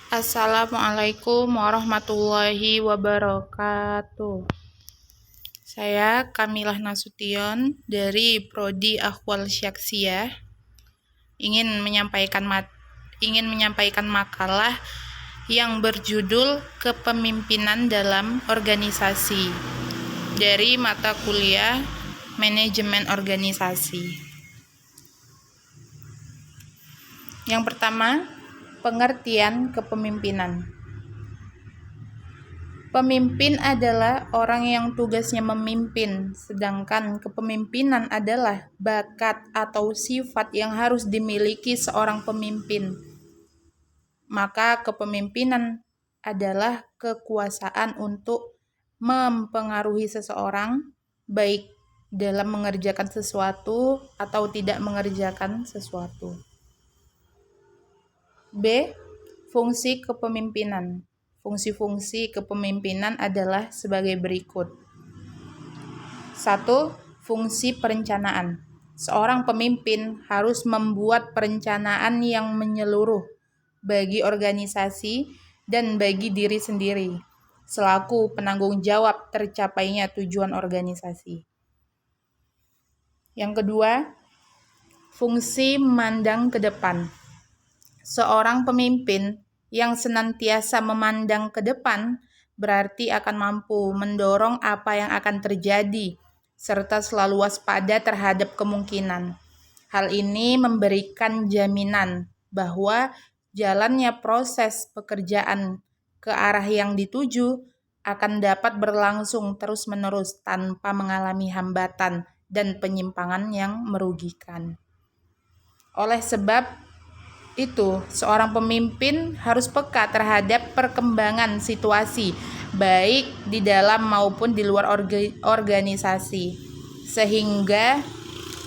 Assalamualaikum warahmatullahi wabarakatuh. Saya Kamilah Nasution dari Prodi Ahwal Syakhsiyah ingin menyampaikan makalah yang berjudul Kepemimpinan dalam Organisasi dari mata kuliah Manajemen Organisasi. Yang pertama, pengertian kepemimpinan. Pemimpin adalah orang yang tugasnya memimpin, sedangkan kepemimpinan adalah bakat atau sifat yang harus dimiliki seorang pemimpin. Maka kepemimpinan adalah kekuasaan untuk mempengaruhi seseorang, baik dalam mengerjakan sesuatu atau tidak mengerjakan sesuatu. B. Fungsi kepemimpinan. Fungsi-fungsi kepemimpinan adalah sebagai berikut. 1. Fungsi perencanaan. Seorang pemimpin harus membuat perencanaan yang menyeluruh bagi organisasi dan bagi diri sendiri, selaku penanggung jawab tercapainya tujuan organisasi. Yang kedua, fungsi memandang ke depan. Seorang pemimpin yang senantiasa memandang ke depan berarti akan mampu mendorong apa yang akan terjadi serta selalu waspada terhadap kemungkinan. Hal ini memberikan jaminan bahwa jalannya proses pekerjaan ke arah yang dituju akan dapat berlangsung terus-menerus tanpa mengalami hambatan dan penyimpangan yang merugikan. Oleh sebab itu, seorang pemimpin harus peka terhadap perkembangan situasi, baik di dalam maupun di luar organisasi, sehingga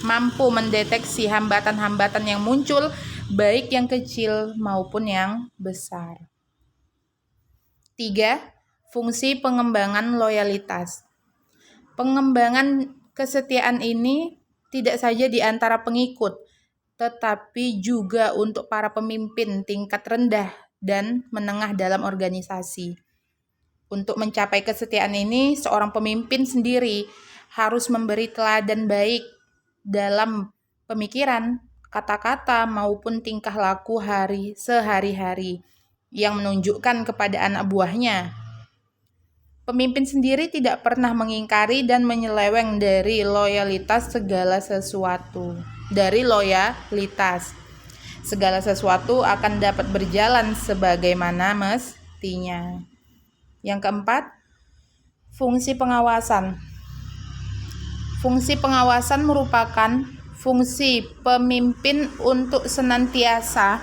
mampu mendeteksi hambatan-hambatan yang muncul, baik yang kecil maupun yang besar. 3. Fungsi pengembangan loyalitas. Pengembangan kesetiaan ini tidak saja di antara pengikut, tetapi juga untuk para pemimpin tingkat rendah dan menengah dalam organisasi. Untuk mencapai kesetiaan ini, seorang pemimpin sendiri harus memberi teladan baik dalam pemikiran, kata-kata, maupun tingkah laku sehari-hari yang menunjukkan kepada anak buahnya. Pemimpin sendiri tidak pernah mengingkari dan menyeleweng dari loyalitas segala sesuatu. Segala sesuatu akan dapat berjalan sebagaimana mestinya. Yang keempat, fungsi pengawasan. Fungsi pengawasan merupakan fungsi pemimpin untuk senantiasa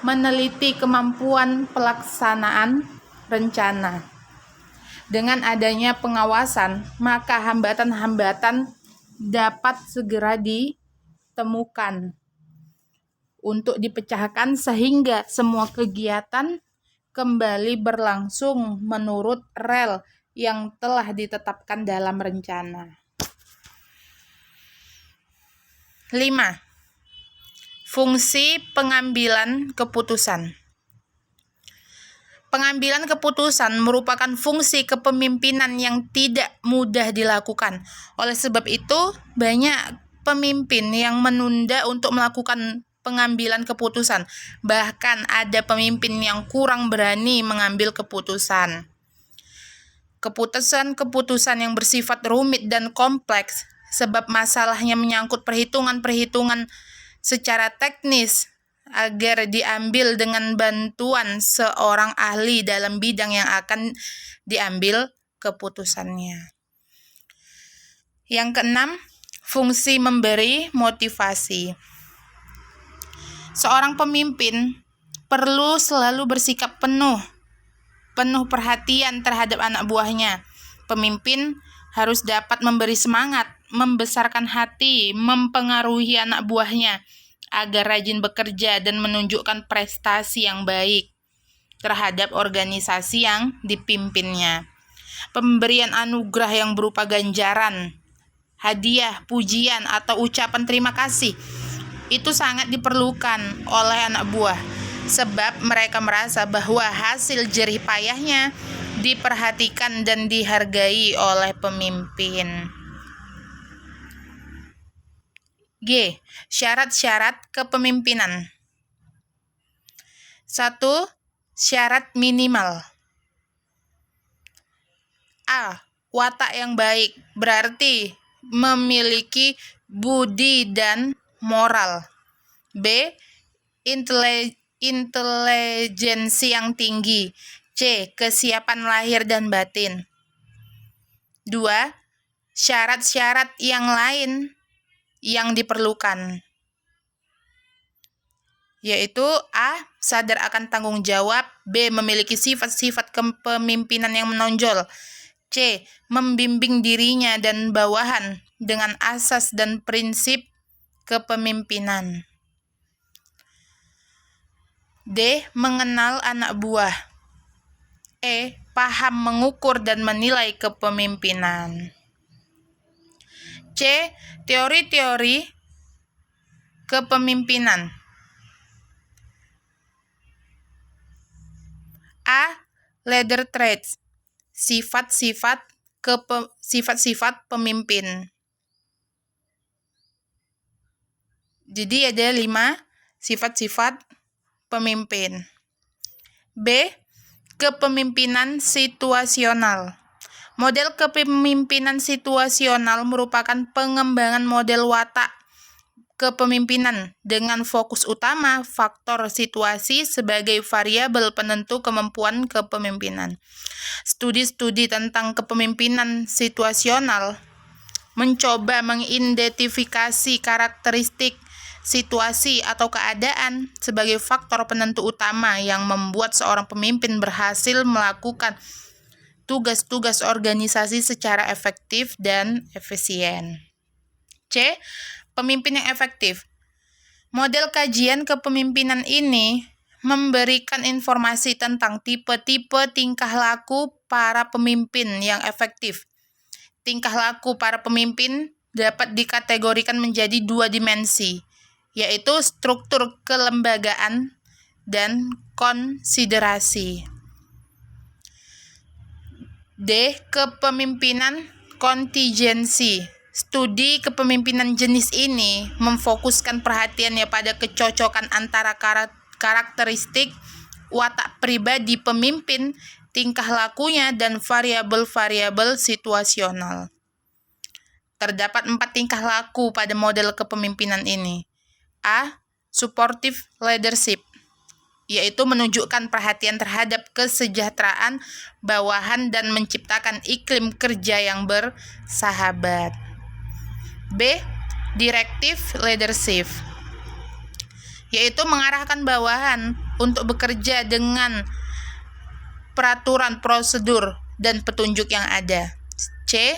meneliti kemampuan pelaksanaan rencana. Dengan adanya pengawasan, maka hambatan-hambatan dapat segera ditemukan untuk dipecahkan sehingga semua kegiatan kembali berlangsung menurut rel yang telah ditetapkan dalam rencana. 5. Fungsi pengambilan keputusan. Pengambilan keputusan merupakan fungsi kepemimpinan yang tidak mudah dilakukan. Oleh sebab itu, banyak pemimpin yang menunda untuk melakukan pengambilan keputusan. Bahkan ada pemimpin yang kurang berani mengambil keputusan. Keputusan-keputusan yang bersifat rumit dan kompleks sebab masalahnya menyangkut perhitungan-perhitungan secara teknis agar diambil dengan bantuan seorang ahli dalam bidang yang akan diambil keputusannya. Yang keenam, fungsi memberi motivasi. Seorang pemimpin perlu selalu bersikap penuh perhatian terhadap anak buahnya. Pemimpin harus dapat memberi semangat, membesarkan hati, mempengaruhi anak buahnya agar rajin bekerja dan menunjukkan prestasi yang baik terhadap organisasi yang dipimpinnya. Pemberian anugerah yang berupa ganjaran, hadiah, pujian, atau ucapan terima kasih itu sangat diperlukan oleh anak buah. sebab mereka merasa bahwa hasil jerih payahnya diperhatikan dan dihargai oleh pemimpin. G. Syarat-syarat kepemimpinan. 1. Syarat minimal. A. Watak yang baik, berarti memiliki budi dan moral. B. Intelijensi yang tinggi. C. Kesiapan lahir dan batin. 2. Syarat-syarat yang lain yang diperlukan, yaitu A. Sadar akan tanggung jawab. B. Memiliki sifat-sifat kepemimpinan yang menonjol. C. Membimbing dirinya dan bawahan dengan asas dan prinsip kepemimpinan. D. Mengenal anak buah. E. Paham mengukur dan menilai kepemimpinan. C. Teori-teori kepemimpinan. A. Leader traits. Sifat-sifat pemimpin. Jadi ada 5 sifat-sifat pemimpin. B. Kepemimpinan situasional. Model kepemimpinan situasional merupakan pengembangan model watak kepemimpinan dengan fokus utama faktor situasi sebagai variabel penentu kemampuan kepemimpinan. Studi-studi tentang kepemimpinan situasional mencoba mengidentifikasi karakteristik situasi atau keadaan sebagai faktor penentu utama yang membuat seorang pemimpin berhasil melakukan tugas-tugas organisasi secara efektif dan efisien. C. Pemimpin yang efektif. Model kajian kepemimpinan ini memberikan informasi tentang tipe-tipe tingkah laku para pemimpin yang efektif. Tingkah laku para pemimpin dapat dikategorikan menjadi 2 dimensi, yaitu struktur kelembagaan dan konsiderasi. D. Kepemimpinan kontingensi. Studi kepemimpinan jenis ini memfokuskan perhatiannya pada kecocokan antara karakteristik watak pribadi pemimpin, tingkah lakunya, dan variabel-variabel situasional. Terdapat 4 tingkah laku pada model kepemimpinan ini. A. Supportive leadership, yaitu menunjukkan perhatian terhadap kesejahteraan bawahan dan menciptakan iklim kerja yang bersahabat. B. Directive leadership, yaitu mengarahkan bawahan untuk bekerja dengan peraturan, prosedur, dan petunjuk yang ada. C.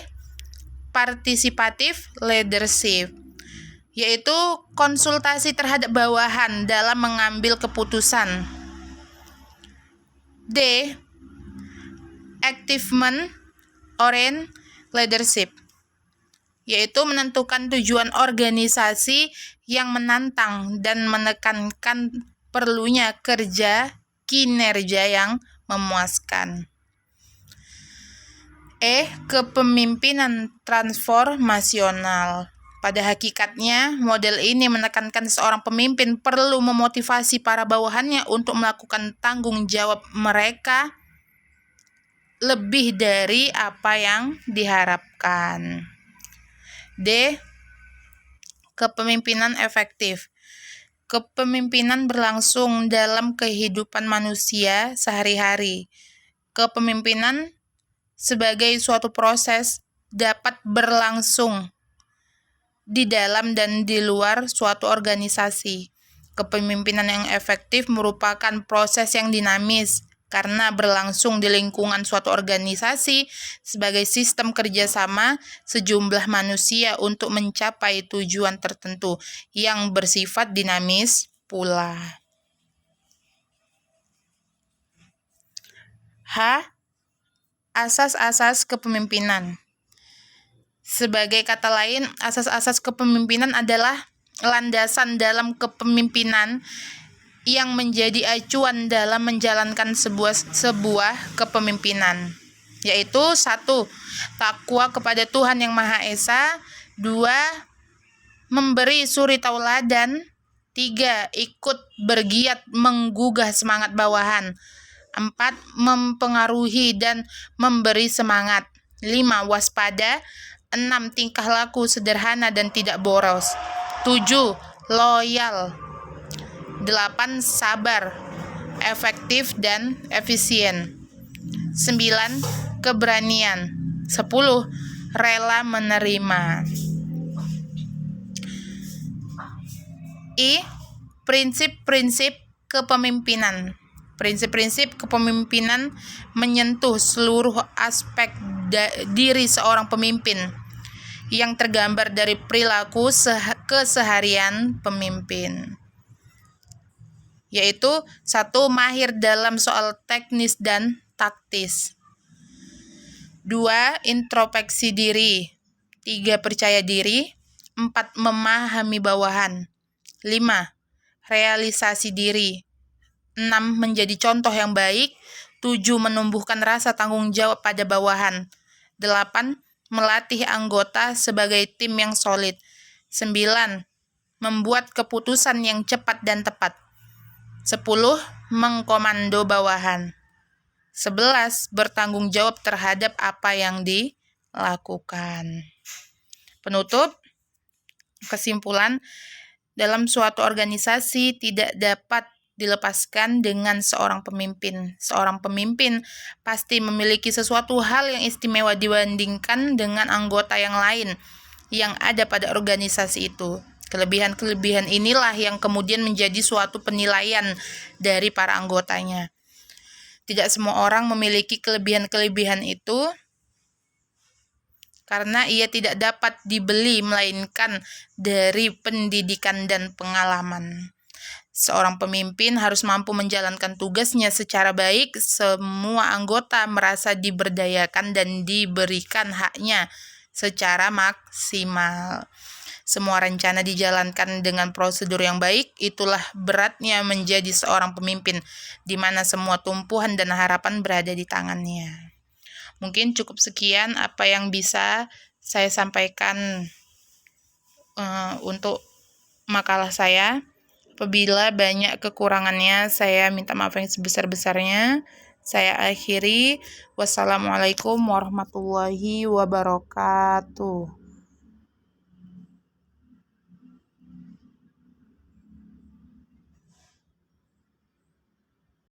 Participative leadership, yaitu konsultasi terhadap bawahan dalam mengambil keputusan. D. Achievement oriented leadership, yaitu menentukan tujuan organisasi yang menantang dan menekankan perlunya kinerja yang memuaskan. E. Kepemimpinan transformasional. Pada hakikatnya, model ini menekankan seorang pemimpin perlu memotivasi para bawahannya untuk melakukan tanggung jawab mereka lebih dari apa yang diharapkan. D. Kepemimpinan efektif. Kepemimpinan berlangsung dalam kehidupan manusia sehari-hari. Kepemimpinan sebagai suatu proses dapat berlangsung di dalam dan di luar suatu organisasi. Kepemimpinan yang efektif merupakan proses yang dinamis karena berlangsung di lingkungan suatu organisasi sebagai sistem kerjasama sejumlah manusia untuk mencapai tujuan tertentu yang bersifat dinamis pula. H. Asas-asas kepemimpinan. Sebagai kata lain, asas-asas kepemimpinan adalah landasan dalam kepemimpinan yang menjadi acuan dalam menjalankan sebuah kepemimpinan, yaitu 1. Takwa kepada Tuhan Yang Maha Esa. 2. Memberi suri tauladan. 3. Ikut bergiat menggugah semangat bawahan. 4. Mempengaruhi dan memberi semangat. 5. Waspada. 6. Tingkah laku sederhana dan tidak boros. 7. Loyal. 8. Sabar, efektif dan efisien. 9. Keberanian. 10. Rela menerima. Prinsip-prinsip kepemimpinan. Prinsip-prinsip kepemimpinan menyentuh seluruh aspek diri seorang pemimpin yang tergambar dari perilaku keseharian pemimpin, yaitu 1. Mahir dalam soal teknis dan taktis. 2. Introspeksi diri. 3. Percaya diri. 4. Memahami bawahan. 5. Realisasi diri. 6. Menjadi contoh yang baik. 7. Menumbuhkan rasa tanggung jawab pada bawahan. 8. Melatih anggota sebagai tim yang solid. 9. Membuat keputusan yang cepat dan tepat. 10. Mengkomando bawahan. 11. Bertanggung jawab terhadap apa yang dilakukan. Penutup, kesimpulan, dalam suatu organisasi tidak dapat dilepaskan dengan seorang pemimpin. Seorang pemimpin pasti memiliki sesuatu hal yang istimewa dibandingkan dengan anggota yang lain yang ada pada organisasi itu. Kelebihan-kelebihan inilah yang kemudian menjadi suatu penilaian dari para anggotanya. Tidak semua orang memiliki kelebihan-kelebihan itu karena ia tidak dapat dibeli, melainkan dari pendidikan dan pengalaman. Seorang pemimpin harus mampu menjalankan tugasnya secara baik. Semua anggota merasa diberdayakan dan diberikan haknya secara maksimal. Semua rencana dijalankan dengan prosedur yang baik. Itulah beratnya menjadi seorang pemimpin, di mana semua tumpuan dan harapan berada di tangannya. Mungkin cukup sekian apa yang bisa saya sampaikan untuk makalah saya. Apabila banyak kekurangannya, saya minta maaf yang sebesar-besarnya. Saya akhiri. Wassalamualaikum warahmatullahi wabarakatuh.